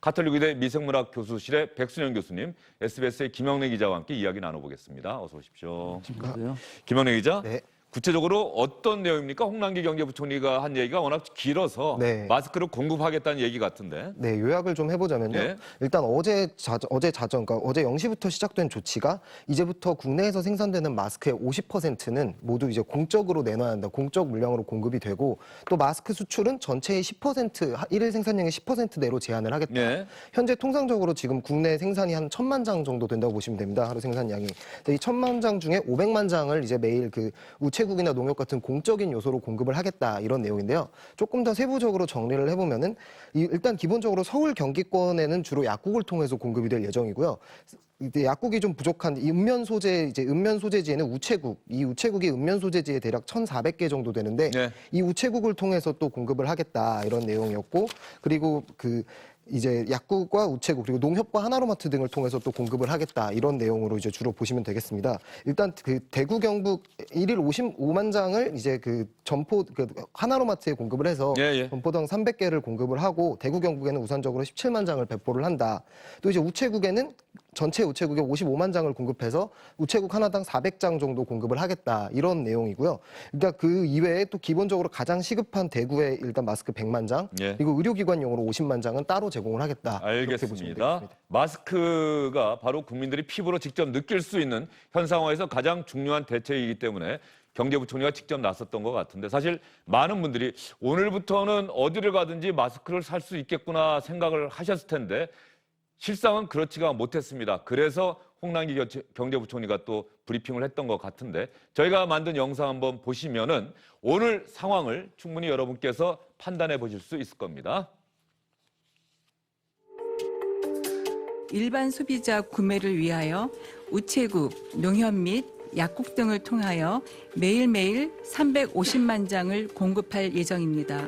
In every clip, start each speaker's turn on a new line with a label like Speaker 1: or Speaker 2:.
Speaker 1: 가톨릭의대 미생물학 교수실의 백순영 교수님, SBS의 김영래 기자와 함께 이야기 나눠보겠습니다. 어서 오십시오.
Speaker 2: 안녕하세요.
Speaker 1: 김영래 기자.
Speaker 3: 네.
Speaker 1: 구체적으로 어떤 내용입니까? 홍남기 경제부총리가 한 얘기가 워낙 길어서
Speaker 3: 네.
Speaker 1: 마스크를 공급하겠다는 얘기 같은데.
Speaker 3: 네, 요약을 좀 해보자면요.
Speaker 1: 네.
Speaker 3: 일단 어제 0시부터 시작된 조치가 이제부터 국내에서 생산되는 마스크의 50%는 모두 이제 공적으로 내놔야 한다. 공적 물량으로 공급이 되고 또 마스크 수출은 전체의 10%, 일일 생산량의 10%내로 제한을 하겠다.
Speaker 1: 네.
Speaker 3: 현재 통상적으로 지금 국내 생산이 한 1,000만 장 정도 된다고 보시면 됩니다. 하루 생산량이. 이 1,000만 장 중에 500만 장을 이제 매일 그 우체국이나 농협 같은 공적인 요소로 공급을 하겠다 이런 내용인데요. 조금 더 세부적으로 정리를 해보면은 일단 기본적으로 서울 경기권에는 주로 약국을 통해서 공급이 될 예정이고요. 이제 약국이 좀 부족한 이 읍면 소재지에는 우체국, 이 우체국이 읍면 소재지에 대략 1,400개 정도 되는데
Speaker 1: 네.
Speaker 3: 이 우체국을 통해서 또 공급을 하겠다 이런 내용이었고 그리고 이제 약국과 우체국 그리고 농협과 하나로마트 등을 통해서 또 공급을 하겠다 이런 내용으로 이제 주로 보시면 되겠습니다. 일단 그 대구 경북 일일 55만 장을 이제 하나로마트에 공급을 해서 점포당 300개를 공급을 하고 대구 경북에는 우선적으로 17만 장을 배포를 한다. 또 이제 우체국에는 전체 우체국에 55만 장을 공급해서 우체국 하나당 400장 정도 공급을 하겠다 이런 내용이고요. 그러니까 그 이외에 또 기본적으로 가장 시급한 대구에 일단 마스크 100만 장 그리고 의료기관용으로 50만 장은 따로 제공을 하겠다.
Speaker 1: 알겠습니다. 마스크가 바로 국민들이 피부로 직접 느낄 수 있는 현 상황에서 가장 중요한 대책이기 때문에 경제부총리가 직접 나섰던 것 같은데 사실 많은 분들이 오늘부터는 어디를 가든지 마스크를 살 수 있겠구나 생각을 하셨을 텐데 실상은 그렇지가 못했습니다. 그래서 홍남기 경제부총리가 또 브리핑을 했던 것 같은데 저희가 만든 영상 한번 보시면은 오늘 상황을 충분히 여러분께서 판단해 보실 수 있을 겁니다.
Speaker 4: 일반 소비자 구매를 위하여 우체국, 농협 및 약국 등을 통하여 매일매일 350만 장을 공급할 예정입니다.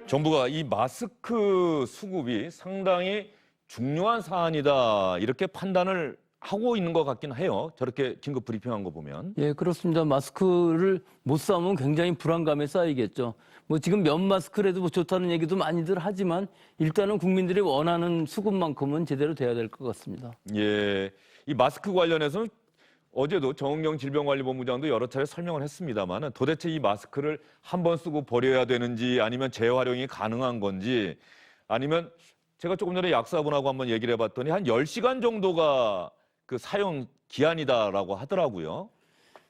Speaker 1: 정부가 이 마스크 수급이 상당히 중요한 사안이다 이렇게 판단을 하고 있는 것 같긴 해요. 저렇게 긴급 브리핑한 거 보면.
Speaker 2: 예, 그렇습니다. 마스크를 못 사면 굉장히 불안감에 쌓이겠죠. 뭐 지금 면 마스크라도 뭐 좋다는 얘기도 많이들 하지만 일단은 국민들이 원하는 수급만큼은 제대로 돼야 될 것 같습니다.
Speaker 1: 예, 이 마스크 관련해서는 어제도 정은경 질병관리본부장도 여러 차례 설명을 했습니다만 도대체 이 마스크를 한 번 쓰고 버려야 되는지 아니면 재활용이 가능한 건지 아니면 제가 조금 전에 약사분하고 한번 얘기를 해봤더니 한 10시간 정도가 그 사용 기한이다라고 하더라고요.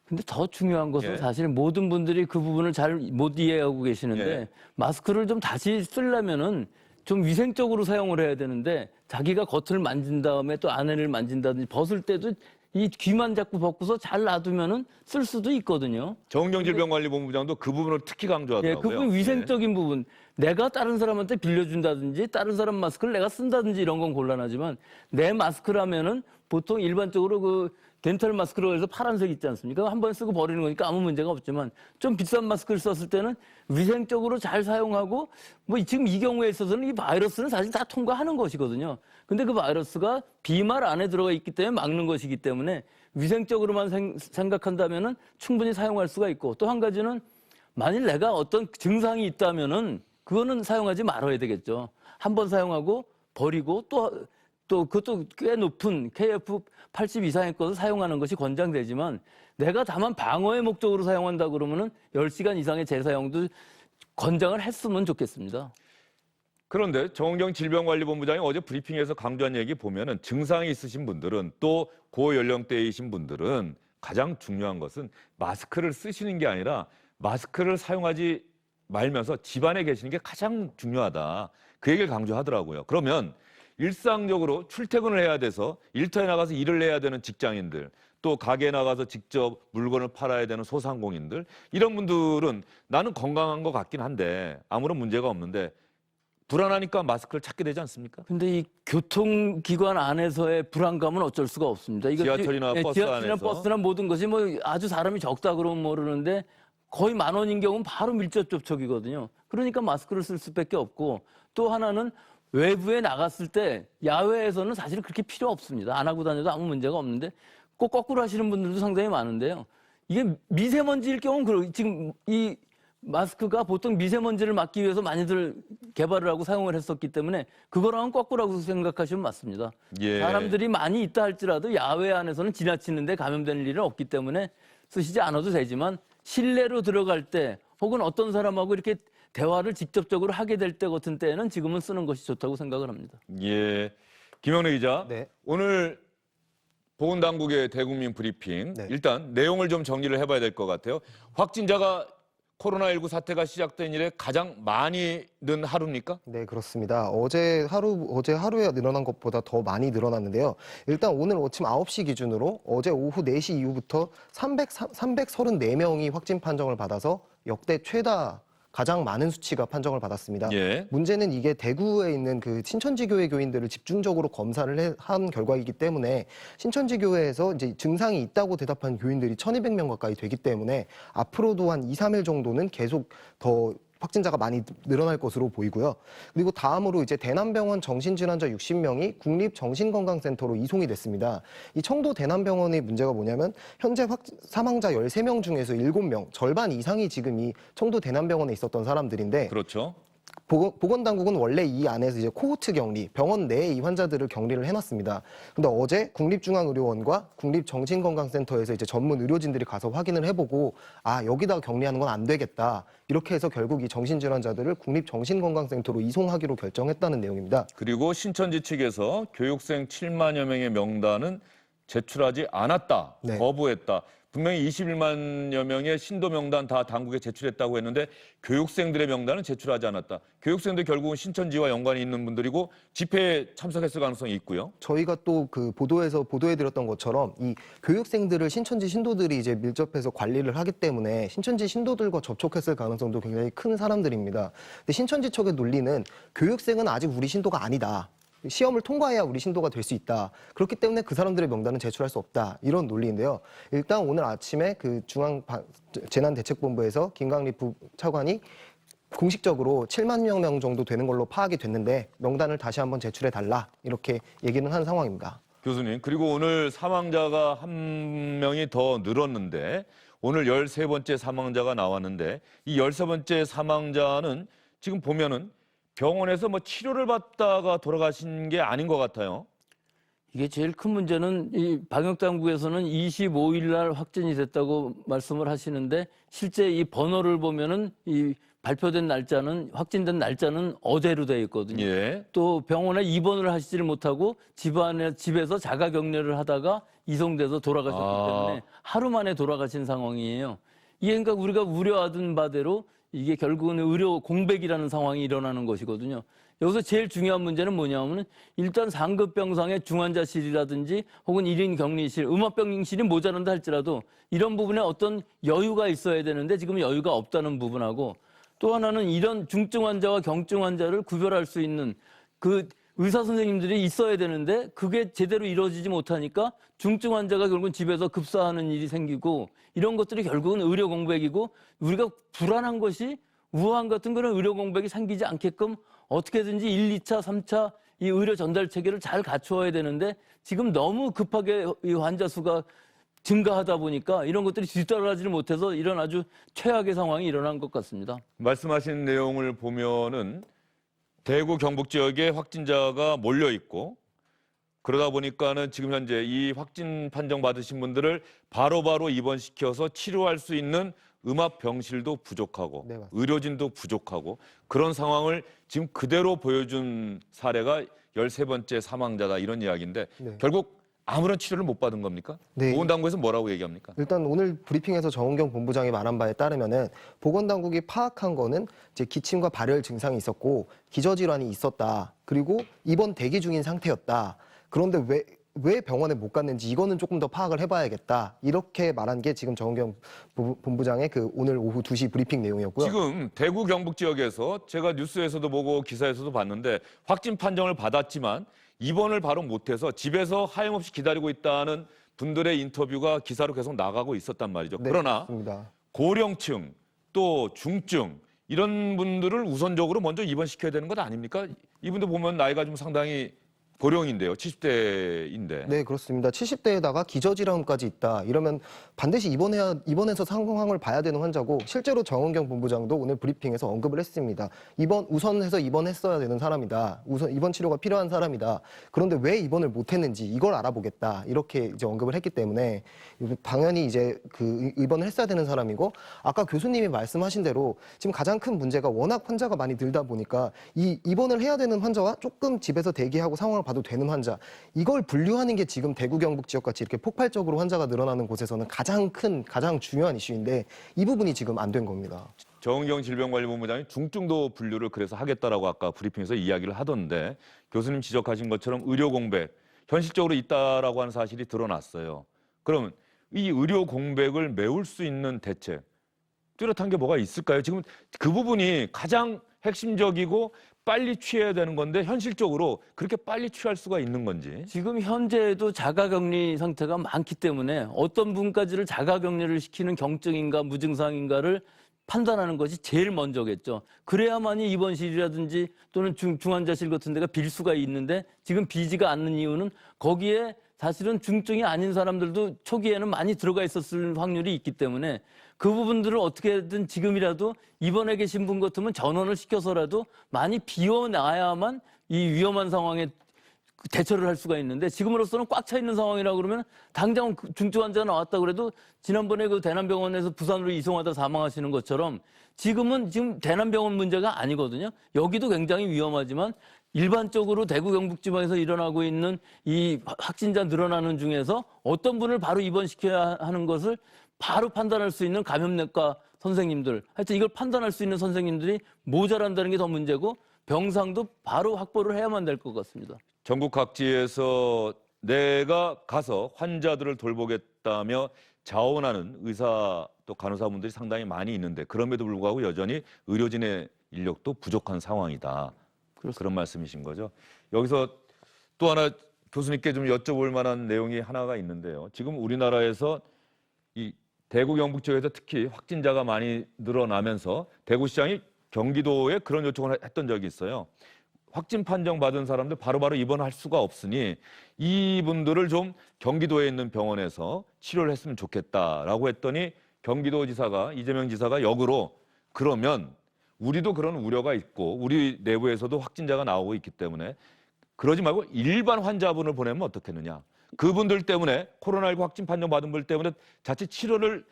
Speaker 2: 근데 더 중요한 것은 사실 모든 분들이 그 부분을 잘 못 이해하고 계시는데 마스크를 좀 다시 쓰려면은 좀 위생적으로 사용을 해야 되는데 자기가 겉을 만진 다음에 또 안에를 만진다든지 벗을 때도 이 귀만 자꾸 벗고서 잘 놔두면은 쓸 수도 있거든요.
Speaker 1: 정은경 질병관리본부장도 그 부분을 특히 강조하더라고요.
Speaker 2: 그 부분 위생적인 부분. 내가 다른 사람한테 빌려준다든지 다른 사람 마스크를 내가 쓴다든지 이런 건 곤란하지만 내 마스크라면은 보통 일반적으로 그 덴탈 마스크로 해서 파란색 있지 않습니까? 한 번 쓰고 버리는 거니까 아무 문제가 없지만 좀 비싼 마스크를 썼을 때는 위생적으로 잘 사용하고 뭐 지금 이 경우에 있어서는 이 바이러스는 사실 다 통과하는 것이거든요. 근데 그 바이러스가 비말 안에 들어가 있기 때문에 막는 것이기 때문에 위생적으로만 생각한다면은 충분히 사용할 수가 있고 또 한 가지는 만일 내가 어떤 증상이 있다면은 그거는 사용하지 말아야 되겠죠. 한 번 사용하고 버리고 또 그것도 꽤 높은 KF80 이상의 것을 사용하는 것이 권장되지만 내가 다만 방어의 목적으로 사용한다 그러면은 10시간 이상의 재사용도 권장을 했으면 좋겠습니다.
Speaker 1: 그런데 정은경 질병관리본부장이 어제 브리핑에서 강조한 얘기 보면은 증상이 있으신 분들은 또 고연령대이신 분들은 가장 중요한 것은 마스크를 쓰시는 게 아니라 마스크를 사용하지 말면서 집안에 계시는 게 가장 중요하다. 그 얘기를 강조하더라고요. 그러면 일상적으로 출퇴근을 해야 돼서 일터에 나가서 일을 해야 되는 직장인들, 또 가게에 나가서 직접 물건을 팔아야 되는 소상공인들, 이런 분들은 나는 건강한 것 같긴 한데 아무런 문제가 없는데 불안하니까 마스크를 찾게 되지 않습니까?
Speaker 2: 근데 이 교통기관 안에서의 불안감은 어쩔 수가 없습니다. 이거
Speaker 1: 지하철이나 버스
Speaker 2: 지하철이나
Speaker 1: 안에서.
Speaker 2: 버스나 모든 것이 뭐 아주 사람이 적다 그러면 모르는데 거의 10,000원인 경우는 바로 밀접 접촉이거든요. 그러니까 마스크를 쓸 수밖에 없고 또 하나는 외부에 나갔을 때 야외에서는 사실 그렇게 필요 없습니다. 안 하고 다녀도 아무 문제가 없는데 꼭 거꾸로 하시는 분들도 상당히 많은데요. 이게 미세먼지일 경우는 지금 이 마스크가 보통 미세먼지를 막기 위해서 많이들 개발을 하고 사용을 했었기 때문에 그거랑은 거꾸라고 생각하시면 맞습니다.
Speaker 1: 예.
Speaker 2: 사람들이 많이 있다 할지라도 야외 안에서는 지나치는데 감염되는 일은 없기 때문에 쓰시지 않아도 되지만 실내로 들어갈 때 혹은 어떤 사람하고 이렇게 대화를 직접적으로 하게 될 때 같은 때에는 지금은 쓰는 것이 좋다고 생각을 합니다.
Speaker 1: 예. 김영래 기자.
Speaker 3: 네.
Speaker 1: 오늘 보건당국의 대국민 브리핑.
Speaker 3: 네.
Speaker 1: 일단 내용을 좀 정리를 해봐야 될 것 같아요. 확진자가 코로나19 사태가 시작된 이래 가장 많이 는 하루입니까?
Speaker 3: 네, 그렇습니다. 어제 하루에 늘어난 것보다 더 많이 늘어났는데요. 일단 오늘 아침 9시 기준으로 어제 오후 4시 이후부터 334명이 확진 판정을 받아서 역대 최다 가장 많은 수치가 판정을 받았습니다.
Speaker 1: 예.
Speaker 3: 문제는 이게 대구에 있는 그 신천지교회 교인들을 집중적으로 검사를 한 결과이기 때문에 신천지교회에서 이제 증상이 있다고 대답한 교인들이 1,200명 가까이 되기 때문에 앞으로도 한 2, 3일 정도는 계속 더 확진자가 많이 늘어날 것으로 보이고요. 그리고 다음으로 이제 대남병원 정신질환자 60명이 국립정신건강센터로 이송이 됐습니다. 이 청도 대남병원의 문제가 뭐냐면 현재 사망자 13명 중에서 7명, 절반 이상이 지금 이 청도 대남병원에 있었던 사람들인데
Speaker 1: 그렇죠.
Speaker 3: 보건당국은 원래 이 안에서 이제 코호트 격리, 병원 내에 이 환자들을 격리를 해놨습니다. 근데 어제 국립중앙의료원과 국립정신건강센터에서 이제 전문 의료진들이 가서 확인을 해보고 여기다가 격리하는 건 안 되겠다. 이렇게 해서 결국 이 정신질환자들을 국립정신건강센터로 이송하기로 결정했다는 내용입니다.
Speaker 1: 그리고 신천지 측에서 교육생 7만여 명의 명단은 제출하지 않았다.
Speaker 3: 네.
Speaker 1: 거부했다. 분명히 21만여 명의 신도 명단 다 당국에 제출했다고 했는데 교육생들의 명단은 제출하지 않았다. 교육생들 결국은 신천지와 연관이 있는 분들이고 집회에 참석했을 가능성이 있고요.
Speaker 3: 저희가 또 그 보도에서 보도해드렸던 것처럼 이 교육생들을 신천지 신도들이 이제 밀접해서 관리를 하기 때문에 신천지 신도들과 접촉했을 가능성도 굉장히 큰 사람들입니다. 근데 신천지 측의 논리는 교육생은 아직 우리 신도가 아니다. 시험을 통과해야 우리 신도가 될 수 있다. 그렇기 때문에 그 사람들의 명단은 제출할 수 없다. 이런 논리인데요. 일단 오늘 아침에 그 중앙재난대책본부에서 김강립 부차관이 공식적으로 7만 명 정도 되는 걸로 파악이 됐는데 명단을 다시 한번 제출해달라. 이렇게 얘기는 한 상황입니다.
Speaker 1: 교수님, 그리고 오늘 사망자가 한 명이 더 늘었는데 오늘 13번째 사망자가 나왔는데 이 13번째 사망자는 지금 보면은 병원에서 뭐 치료를 받다가 돌아가신 게 아닌 것 같아요.
Speaker 2: 이게 제일 큰 문제는 이 방역당국에서는 25일 날 확진이 됐다고 말씀을 하시는데 실제 이 번호를 보면은 이 발표된 날짜는 확진된 날짜는 어제로 되어 있거든요.
Speaker 1: 예.
Speaker 2: 또 병원에 입원을 하시지를 못하고 집에서 자가 격리를 하다가 이송돼서 돌아가셨기 때문에 하루 만에 돌아가신 상황이에요. 이게 그러니까 우리가 우려하던 바대로 이게 결국은 의료 공백이라는 상황이 일어나는 것이거든요. 여기서 제일 중요한 문제는 뭐냐면 일단 상급 병상의 중환자실이라든지 혹은 1인 격리실, 음압병실이 모자란다 할지라도 이런 부분에 어떤 여유가 있어야 되는데 지금 여유가 없다는 부분하고 또 하나는 이런 중증 환자와 경증 환자를 구별할 수 있는 그 의사 선생님들이 있어야 되는데 그게 제대로 이루어지지 못하니까 중증 환자가 결국은 집에서 급사하는 일이 생기고 이런 것들이 결국은 의료 공백이고 우리가 불안한 것이 우한 같은 그런 의료 공백이 생기지 않게끔 어떻게든지 1, 2차, 3차 이 의료 전달 체계를 잘 갖추어야 되는데 지금 너무 급하게 이 환자 수가 증가하다 보니까 이런 것들이 뒤따라가지를 못해서 이런 아주 최악의 상황이 일어난 것 같습니다.
Speaker 1: 말씀하신 내용을 보면은 대구 경북 지역에 확진자가 몰려 있고 그러다 보니까는 지금 현재 이 확진 판정 받으신 분들을 바로바로 입원시켜서 치료할 수 있는 음압 병실도 부족하고
Speaker 3: 네, 맞습니다.
Speaker 1: 의료진도 부족하고 그런 상황을 지금 그대로 보여준 사례가 13번째 사망자다 이런 이야기인데
Speaker 3: 네.
Speaker 1: 결국 아무런 치료를 못 받은 겁니까?
Speaker 3: 네.
Speaker 1: 보건당국에서 뭐라고 얘기합니까?
Speaker 3: 일단 오늘 브리핑에서 정은경 본부장이 말한 바에 따르면은 보건당국이 파악한 거는 이제 기침과 발열 증상이 있었고 기저질환이 있었다. 그리고 입원 대기 중인 상태였다. 그런데 왜 병원에 못 갔는지 이거는 조금 더 파악을 해봐야겠다. 이렇게 말한 게 지금 정은경 본부장의 그 오늘 오후 2시 브리핑 내용이었고요.
Speaker 1: 지금 대구 경북 지역에서 제가 뉴스에서도 보고 기사에서도 봤는데 확진 판정을 받았지만 입원을 바로 못해서 집에서 하염없이 기다리고 있다는 분들의 인터뷰가 기사로 계속 나가고 있었단 말이죠.
Speaker 3: 네,
Speaker 1: 그러나
Speaker 3: 그렇습니다.
Speaker 1: 고령층 또 중증 이런 분들을 우선적으로 먼저 입원시켜야 되는 것 아닙니까? 이분들 보면 나이가 좀 상당히 고령인데요. 70대인데.
Speaker 3: 네, 그렇습니다. 70대에다가 기저질환까지 있다. 이러면 반드시 입원해서 상황을 봐야 되는 환자고, 실제로 정은경 본부장도 오늘 브리핑에서 언급을 했습니다. 우선해서 입원했어야 되는 사람이다. 우선 입원 치료가 필요한 사람이다. 그런데 왜 입원을 못했는지 이걸 알아보겠다. 이렇게 이제 언급을 했기 때문에 당연히 이제 그 입원을 했어야 되는 사람이고, 아까 교수님이 말씀하신 대로 지금 가장 큰 문제가 워낙 환자가 많이 늘다 보니까 이 입원을 해야 되는 환자와 조금 집에서 대기하고 상황을 봐도 되는 환자, 이걸 분류하는 게 지금 대구 경북 지역 같이 이렇게 폭발적으로 환자가 늘어나는 곳에서는 가장 중요한 이슈인데, 이 부분이 지금 안 된 겁니다.
Speaker 1: 정은경 질병관리본부장이 중증도 분류를 그래서 하겠다라고 아까 브리핑에서 이야기를 하던데, 교수님 지적하신 것처럼 의료 공백 현실적으로 있다라고 하는 사실이 드러났어요. 그럼 이 의료 공백을 메울 수 있는 대책 뚜렷한 게 뭐가 있을까요? 지금 그 부분이 가장 핵심적이고 빨리 취해야 되는 건데, 현실적으로 그렇게 빨리 취할 수가 있는 건지.
Speaker 2: 지금 현재도 자가격리 상태가 많기 때문에 어떤 분까지를 자가격리를 시키는 경증인가 무증상인가를 판단하는 것이 제일 먼저겠죠. 그래야만이 입원실이라든지 또는 중환자실 같은 데가 빌 수가 있는데, 지금 비지가 않는 이유는 거기에 사실은 중증이 아닌 사람들도 초기에는 많이 들어가 있었을 확률이 있기 때문에 그 부분들을 어떻게든 지금이라도 입원해 계신 분 같으면 전원을 시켜서라도 많이 비워놔야만 이 위험한 상황에 대처를 할 수가 있는데, 지금으로서는 꽉 차 있는 상황이라 그러면 당장 중증 환자가 나왔다 그래도 지난번에 그 대남병원에서 부산으로 이송하다 사망하시는 것처럼 지금 대남병원 문제가 아니거든요. 여기도 굉장히 위험하지만 일반적으로 대구 경북 지방에서 일어나고 있는 이 확진자 늘어나는 중에서 어떤 분을 바로 입원시켜야 하는 것을 바로 판단할 수 있는 감염내과 선생님들, 하여튼 이걸 판단할 수 있는 선생님들이 모자란다는 게 더 문제고, 병상도 바로 확보를 해야만 될 것 같습니다.
Speaker 1: 전국 각지에서 내가 가서 환자들을 돌보겠다며 자원하는 의사 또 간호사분들이 상당히 많이 있는데, 그럼에도 불구하고 여전히 의료진의 인력도 부족한 상황이다.
Speaker 2: 그렇습니다.
Speaker 1: 그런 말씀이신 거죠. 여기서 또 하나 교수님께 좀 여쭤볼 만한 내용이 하나가 있는데요. 지금 우리나라에서 이 대구 경북 지역에서 특히 확진자가 많이 늘어나면서 대구시장이 경기도에 그런 요청을 했던 적이 있어요. 확진 판정 받은 사람들 바로바로 입원할 수가 없으니 이분들을 좀 경기도에 있는 병원에서 치료를 했으면 좋겠다라고 했더니, 경기도지사가, 이재명 지사가 역으로 그러면 우리도 그런 우려가 있고 우리 내부에서도 확진자가 나오고 있기 때문에 그러지 말고 일반 환자분을 보내면 어떻겠느냐. 그분들 때문에 코로나19 확진 판정 받은 분 때문에 자칫 치료를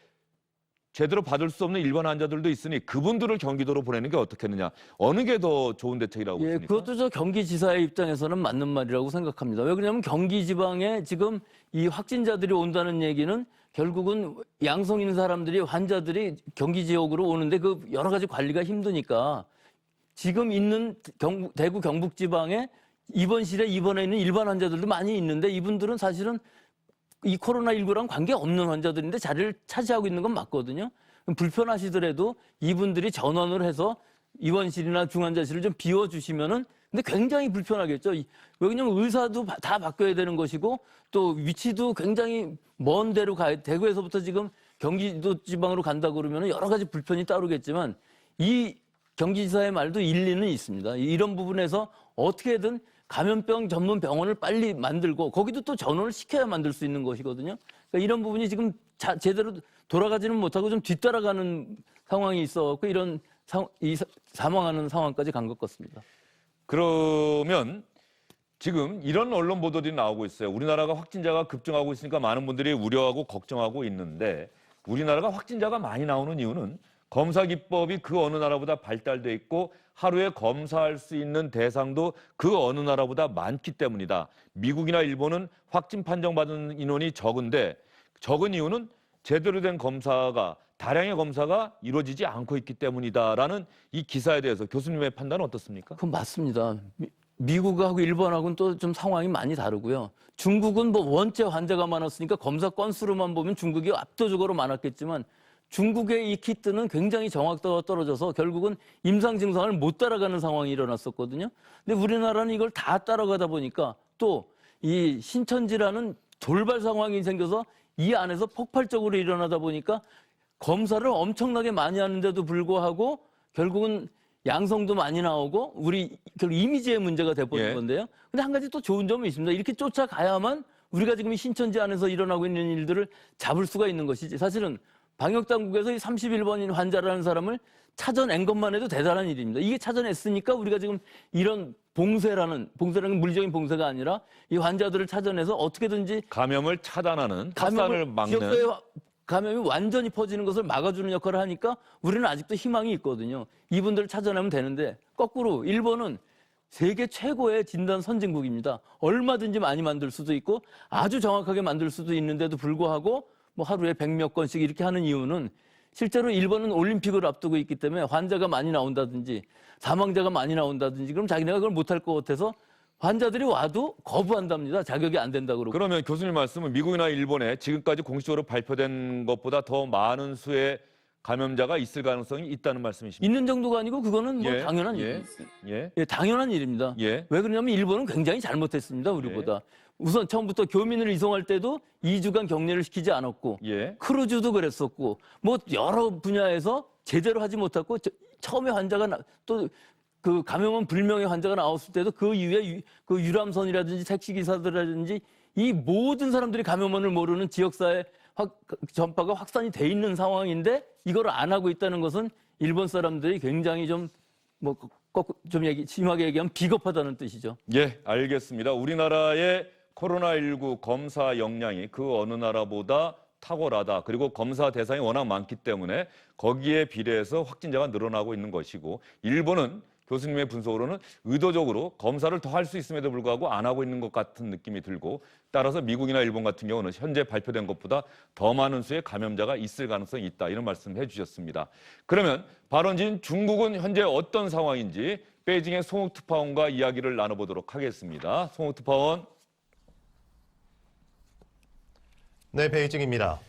Speaker 1: 제대로 받을 수 없는 일반 환자들도 있으니 그분들을 경기도로 보내는 게 어떻겠느냐. 어느 게 더 좋은 대책이라고 보십니까?
Speaker 2: 그것도 저 경기지사의 입장에서는 맞는 말이라고 생각합니다. 왜 그러냐면 경기 지방에 지금 이 확진자들이 온다는 얘기는 결국은 양성인 사람들이, 환자들이 경기 지역으로 오는데 그 여러 가지 관리가 힘드니까 지금 있는 대구 경북 지방에 입원실에 입원해 있는 일반 환자들도 많이 있는데, 이분들은 사실은 이 코로나19랑 관계없는 환자들인데 자리를 차지하고 있는 건 맞거든요. 그럼 불편하시더라도 이분들이 전원을 해서 입원실이나 중환자실을 좀 비워주시면은, 근데 굉장히 불편하겠죠. 왜냐면 의사도 다 바뀌어야 되는 것이고, 또 위치도 굉장히 먼 데로 대구에서부터 지금 경기도 지방으로 간다 그러면 여러 가지 불편이 따르겠지만, 이 경기지사의 말도 일리는 있습니다. 이런 부분에서 어떻게든 감염병 전문 병원을 빨리 만들고, 거기도 또 전원을 시켜야 만들 수 있는 것이거든요. 그러니까 이런 부분이 지금 제대로 돌아가지는 못하고 좀 뒤따라가는 상황이 있어갖고 이런 사망하는 상황까지 간 것 같습니다.
Speaker 1: 그러면 지금 이런 언론 보도들이 나오고 있어요. 우리나라가 확진자가 급증하고 있으니까 많은 분들이 우려하고 걱정하고 있는데, 우리나라가 확진자가 많이 나오는 이유는 검사 기법이 그 어느 나라보다 발달돼 있고 하루에 검사할 수 있는 대상도 그 어느 나라보다 많기 때문이다. 미국이나 일본은 확진 판정받은 인원이 적은데, 적은 이유는 제대로 된 검사가, 다량의 검사가 이루어지지 않고 있기 때문이다라는 이 기사에 대해서 교수님의 판단은 어떻습니까?
Speaker 2: 그건 맞습니다. 미국하고 일본하고는 또 좀 상황이 많이 다르고요. 중국은 뭐 원체 환자가 많았으니까 검사 건수로만 보면 중국이 압도적으로 많았겠지만 중국의 이 키트는 굉장히 정확도가 떨어져서 결국은 임상 증상을 못 따라가는 상황이 일어났었거든요. 근데 우리나라는 이걸 다 따라가다 보니까 또 이 신천지라는 돌발 상황이 생겨서 이 안에서 폭발적으로 일어나다 보니까 검사를 엄청나게 많이 하는데도 불구하고 결국은 양성도 많이 나오고 우리 결국 이미지의 문제가 돼버린
Speaker 1: 예.
Speaker 2: 건데요. 근데 한 가지 또 좋은 점이 있습니다. 이렇게 쫓아가야만 우리가 지금 이 신천지 안에서 일어나고 있는 일들을 잡을 수가 있는 것이지. 사실은 방역당국에서 이 31번인 환자라는 사람을 찾아낸 것만 해도 대단한 일입니다. 이게 찾아냈으니까 우리가 지금 이런 봉쇄라는 물리적인 봉쇄가 아니라 이 환자들을 찾아내서 어떻게든지
Speaker 1: 감염을 차단하는, 확산을 막는.
Speaker 2: 지역사회 감염이 완전히 퍼지는 것을 막아주는 역할을 하니까 우리는 아직도 희망이 있거든요. 이분들을 찾아내면 되는데 거꾸로 일본은 세계 최고의 진단 선진국입니다. 얼마든지 많이 만들 수도 있고 아주 정확하게 만들 수도 있는데도 불구하고 뭐 하루에 100몇 건씩 이렇게 하는 이유는 실제로 일본은 올림픽을 앞두고 있기 때문에 환자가 많이 나온다든지 사망자가 많이 나온다든지 그럼 자기네가 그걸 못할 것 같아서 환자들이 와도 거부한답니다. 자격이 안 된다 그러고.
Speaker 1: 그러면 교수님 말씀은 미국이나 일본에 지금까지 공식적으로 발표된 것보다 더 많은 수의 감염자가 있을 가능성이 있다는 말씀이십니까?
Speaker 2: 있는 정도가 아니고 그거는 뭐
Speaker 1: 예,
Speaker 2: 당연한
Speaker 1: 예,
Speaker 2: 일입니다.
Speaker 1: 예,
Speaker 2: 예, 당연한 일입니다.
Speaker 1: 예.
Speaker 2: 왜 그러냐면 일본은 굉장히 잘못했습니다. 우리보다. 우선 처음부터 교민을 이송할 때도 2주간 격리를 시키지 않았고
Speaker 1: 예.
Speaker 2: 크루즈도 그랬었고 뭐 여러 분야에서 제대로 하지 못했고 처음에 환자가 또 그 감염은 불명의 환자가 나왔을 때도 그 이후에 그 유람선이라든지 택시기사들이라든지 이 모든 사람들이 감염원을 모르는 지역사회 전파가 확산이 돼 있는 상황인데 이걸 안 하고 있다는 것은 일본 사람들이 굉장히 좀 심하게 얘기하면 비겁하다는 뜻이죠.
Speaker 1: 예, 알겠습니다. 우리나라의 코로나19 검사 역량이 그 어느 나라보다 탁월하다. 그리고 검사 대상이 워낙 많기 때문에 거기에 비례해서 확진자가 늘어나고 있는 것이고 일본은 교수님의 분석으로는 의도적으로 검사를 더 할 수 있음에도 불구하고 안 하고 있는 것 같은 느낌이 들고 따라서 미국이나 일본 같은 경우는 현재 발표된 것보다 더 많은 수의 감염자가 있을 가능성이 있다. 이런 말씀 해주셨습니다. 그러면 발원지인 중국은 현재 어떤 상황인지 베이징의 송욱 특파원과 이야기를 나눠보도록 하겠습니다. 송욱 특파원.
Speaker 5: 네, 베이징입니다.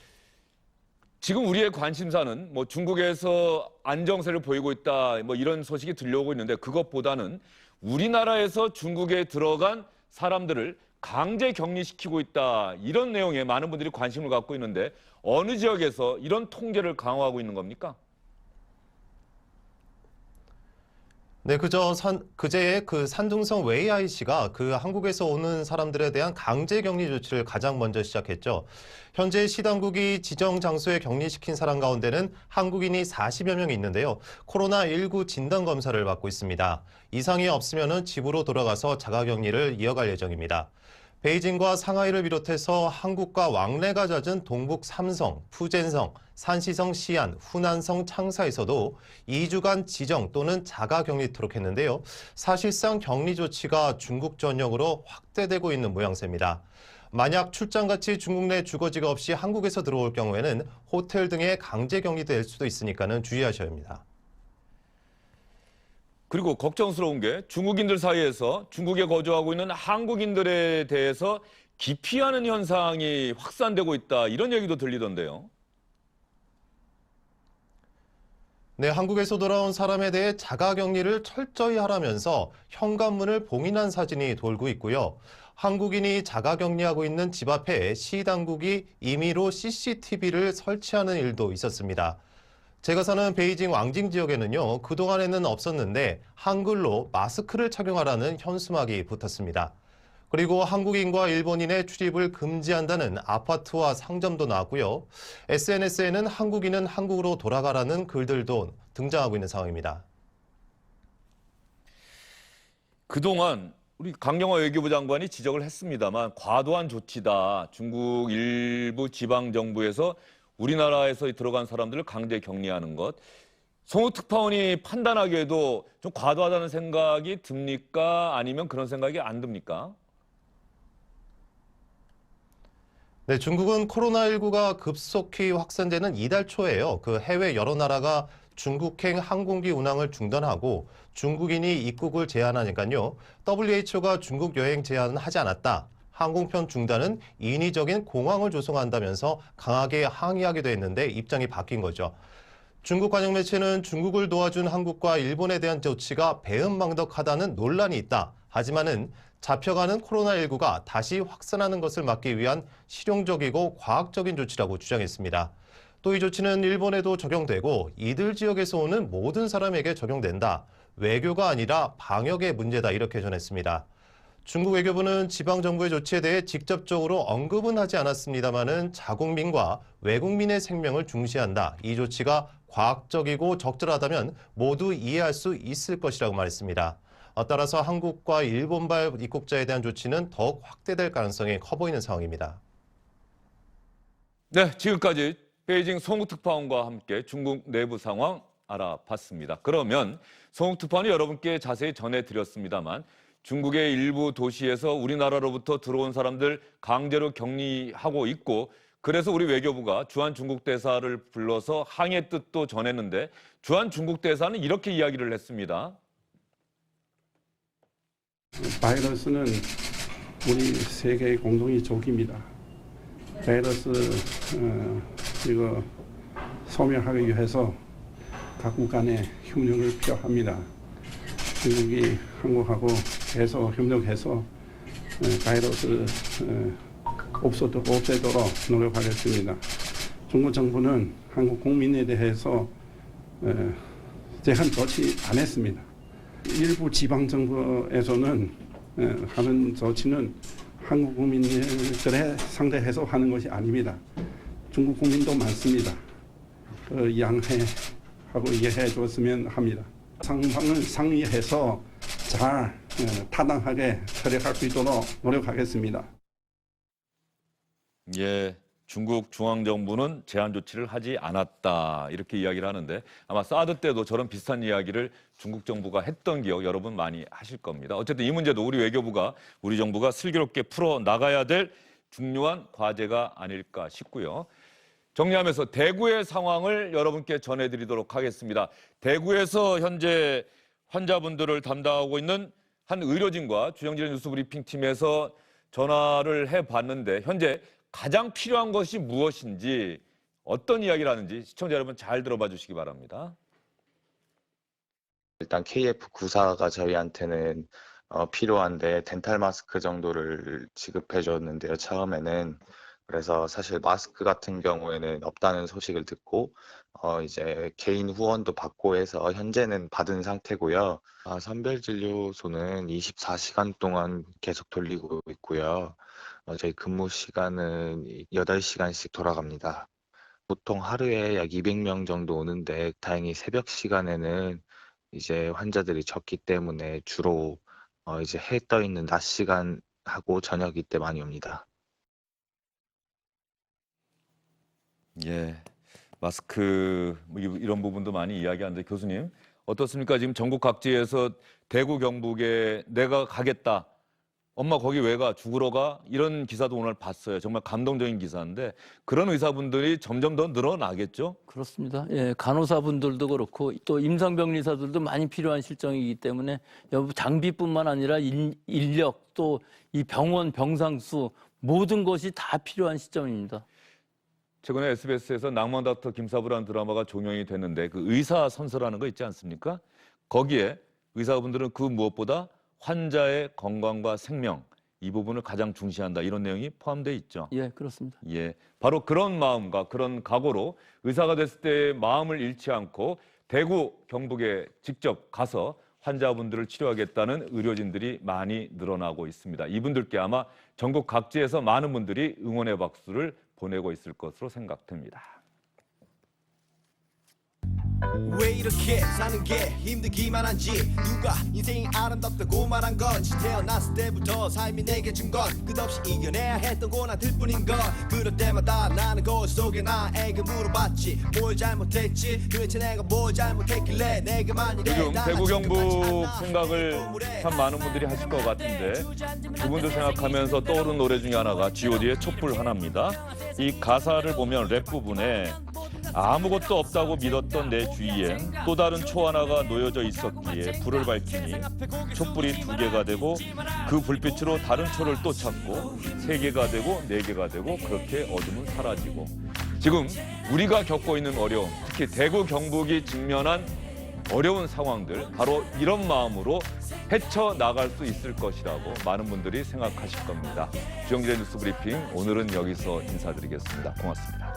Speaker 1: 지금 우리의 관심사는 뭐 중국에서 안정세를 보이고 있다 뭐 이런 소식이 들려오고 있는데 그것보다는 우리나라에서 중국에 들어간 사람들을 강제 격리시키고 있다 이런 내용에 많은 분들이 관심을 갖고 있는데 어느 지역에서 이런 통계를 강화하고 있는 겁니까?
Speaker 5: 네, 그제에 그 산둥성 웨이아이 씨가 그 한국에서 오는 사람들에 대한 강제 격리 조치를 가장 먼저 시작했죠. 현재 시 당국이 지정 장소에 격리시킨 사람 가운데는 한국인이 40여 명이 있는데요. 코로나19 진단 검사를 받고 있습니다. 이상이 없으면 집으로 돌아가서 자가 격리를 이어갈 예정입니다. 베이징과 상하이를 비롯해서 한국과 왕래가 잦은 동북 삼성, 푸젠성, 산시성 시안, 후난성 창사에서도 2주간 지정 또는 자가 격리토록 했는데요. 사실상 격리 조치가 중국 전역으로 확대되고 있는 모양새입니다. 만약 출장같이 중국 내 주거지가 없이 한국에서 들어올 경우에는 호텔 등에 강제 격리될 수도 있으니까는 주의하셔야 합니다.
Speaker 1: 그리고 걱정스러운 게 중국인들 사이에서 중국에 거주하고 있는 한국인들에 대해서 기피하는 현상이 확산되고 있다 이런 얘기도 들리던데요.
Speaker 5: 네, 한국에서 돌아온 사람에 대해 자가격리를 철저히 하라면서 현관문을 봉인한 사진이 돌고 있고요. 한국인이 자가격리하고 있는 집 앞에 시 당국이 임의로 CCTV를 설치하는 일도 있었습니다. 제가 사는 베이징 왕징 지역에는요, 그동안에는 없었는데 한글로 마스크를 착용하라는 현수막이 붙었습니다. 그리고 한국인과 일본인의 출입을 금지한다는 아파트와 상점도 나왔고요. SNS에는 한국인은 한국으로 돌아가라는 글들도 등장하고 있는 상황입니다.
Speaker 1: 그동안 우리 강경화 외교부 장관이 지적을 했습니다만 과도한 조치다. 중국 일부 지방정부에서 우리나라에서 들어간 사람들을 강제 격리하는 것. 송욱 특파원이 판단하기에도 좀 과도하다는 생각이 듭니까? 아니면 그런 생각이 안 듭니까?
Speaker 5: 네, 중국은 코로나19가 급속히 확산되는 이달 초에요. 그 해외 여러 나라가 중국행 항공기 운항을 중단하고 중국인이 입국을 제한하니까요. WHO가 중국 여행 제한은 하지 않았다. 항공편 중단은 인위적인 공황을 조성한다면서 강하게 항의하기도 했는데 입장이 바뀐 거죠. 중국 관영 매체는 중국을 도와준 한국과 일본에 대한 조치가 배은망덕하다는 논란이 있다. 하지만은 잡혀가는 코로나19가 다시 확산하는 것을 막기 위한 실용적이고 과학적인 조치라고 주장했습니다. 또 이 조치는 일본에도 적용되고 이들 지역에서 오는 모든 사람에게 적용된다. 외교가 아니라 방역의 문제다 이렇게 전했습니다. 중국 외교부는 지방정부의 조치에 대해 직접적으로 언급은 하지 않았습니다마는 자국민과 외국민의 생명을 중시한다. 이 조치가 과학적이고 적절하다면 모두 이해할 수 있을 것이라고 말했습니다. 따라서 한국과 일본발 입국자에 대한 조치는 더욱 확대될 가능성이 커 보이는 상황입니다.
Speaker 1: 네, 지금까지 베이징 송욱 특파원과 함께 중국 내부 상황 알아봤습니다. 그러면 송욱 특파원이 여러분께 자세히 전해드렸습니다만 중국의 일부 도시에서 우리나라로부터 들어온 사람들 강제로 격리하고 있고 그래서 우리 외교부가 주한 중국 대사를 불러서 항의 뜻도 전했는데 주한 중국 대사는 이렇게 이야기를 했습니다.
Speaker 6: 바이러스는 우리 세계의 공동의 적입니다. 바이러스 이거 소멸하기 위해서 각국 간의 협력을 필요합니다. 중국이 한국하고 계속 협력해서 바이러스 없애도록 노력하겠습니다. 중국 정부는 한국 국민에 대해서 제한 조치 안 했습니다. 일부 지방 정부에서는 하는 조치는 한국 국민들에 상대해서 하는 것이 아닙니다. 중국 국민도 많습니다. 양해하고 이해해 줬으면 합니다. 상황을 상의해서 잘 타당하게 처리할 수 있도록 노력하겠습니다.
Speaker 1: 예, 중국 중앙정부는 제한 조치를 하지 않았다 이렇게 이야기를 하는데 아마 사드 때도 저런 비슷한 이야기를 중국 정부가 했던 기억 여러분 많이 하실 겁니다. 어쨌든 이 문제도 우리 정부가 슬기롭게 풀어 나가야 될 중요한 과제가 아닐까 싶고요. 정리하면서 대구의 상황을 여러분께 전해드리도록 하겠습니다. 대구에서 현재 환자분들을 담당하고 있는 한 의료진과 주영진의 뉴스브리핑 팀에서 전화를 해봤는데 현재 가장 필요한 것이 무엇인지 어떤 이야기를 하는지 시청자 여러분 잘 들어봐 주시기 바랍니다.
Speaker 7: 일단 KF94가 저희한테는 필요한데 덴탈 마스크 정도를 지급해 줬는데요. 처음에는 그래서 사실 마스크 같은 경우에는 없다는 소식을 듣고 이제 개인 후원도 받고 해서 현재는 받은 상태고요. 선별진료소는 24시간 동안 계속 돌리고 있고요. 저희 근무 시간은 8시간씩 돌아갑니다. 보통 하루에 약 200명 정도 오는데 다행히 새벽 시간에는 이제 환자들이 적기 때문에 주로 이제 해 떠 있는 낮 시간하고 저녁 이때 많이 옵니다.
Speaker 1: 예, 마스크 이런 부분도 많이 이야기하는데 교수님 어떻습니까? 지금 전국 각지에서 대구 경북에 내가 가겠다. 엄마 거기 왜 가? 죽으러 가? 이런 기사도 오늘 봤어요. 정말 감동적인 기사인데 그런 의사분들이 점점 더 늘어나겠죠?
Speaker 2: 그렇습니다. 예, 간호사분들도 그렇고 또 임상병리사들도 많이 필요한 실정이기 때문에 장비뿐만 아니라 인력 또 이 병원 병상수 모든 것이 다 필요한 시점입니다.
Speaker 1: 최근에 SBS에서 낭만 닥터 김사부라는 드라마가 종영이 됐는데 그 의사 선서라는 거 있지 않습니까? 거기에 의사분들은 그 무엇보다 환자의 건강과 생명 이 부분을 가장 중시한다 이런 내용이 포함되어 있죠.
Speaker 2: 예, 그렇습니다.
Speaker 1: 예, 바로 그런 마음과 그런 각오로 의사가 됐을 때 마음을 잃지 않고 대구 경북에 직접 가서 환자분들을 치료하겠다는 의료진들이 많이 늘어나고 있습니다. 이분들께 아마 전국 각지에서 많은 분들이 응원의 박수를 보내고 있을 것으로 생각됩니다.
Speaker 8: 왜 이렇게 사는 게 힘들기만 한지 누가 인생이 아름답다고 말한 건지 태어났을 때부터 삶이 내게 준 건 끝없이 이겨내야 했던 고난들 뿐인 걸 그럴 때마다 나는 거울 속에 나에게 물어봤지 뭘 잘못했지 도대체 내가 뭘 잘못했길래 내게만 이래
Speaker 1: 요즘 대구 경북 생각을 참 많은 분들이 하실 것 같은데 그분들 생각하면서 떠오르는 노래 중에 하나가 G.O.D의 촛불 하나입니다. 이 가사를 보면 랩 부분에 아무것도 없다고 믿었던 내 주위엔 또 다른 초 하나가 놓여져 있었기에 불을 밝히니 촛불이 2개가 되고 그 불빛으로 다른 초를 또 찾고 3개가 되고 4개가 되고 그렇게 어둠은 사라지고 지금 우리가 겪고 있는 어려움, 특히 대구 경북이 직면한 어려운 상황들 바로 이런 마음으로 헤쳐나갈 수 있을 것이라고 많은 분들이 생각하실 겁니다. 주영진의 뉴스 브리핑 오늘은 여기서 인사드리겠습니다. 고맙습니다.